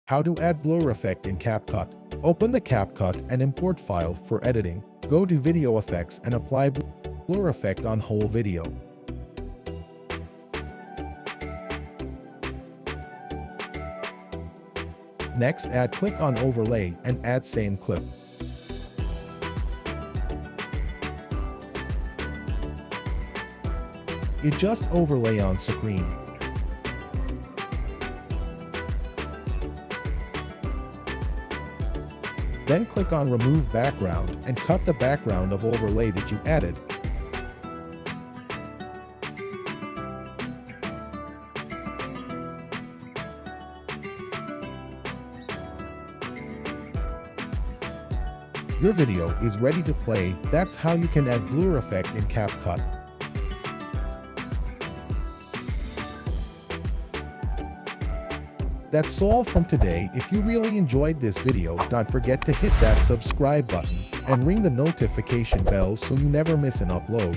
How to add blur effect in Capcut. Open the Capcut and import file for editing. Go to Video Effects and apply blur effect on whole video. Next, click on Overlay and add same clip. Adjust overlay on screen. Then click on Remove Background and cut the background of overlay that you added. Your video is ready to play. That's how you can add blur effect in Capcut. That's all from today. If you really enjoyed this video, don't forget to hit that subscribe button and ring the notification bell so you never miss an upload.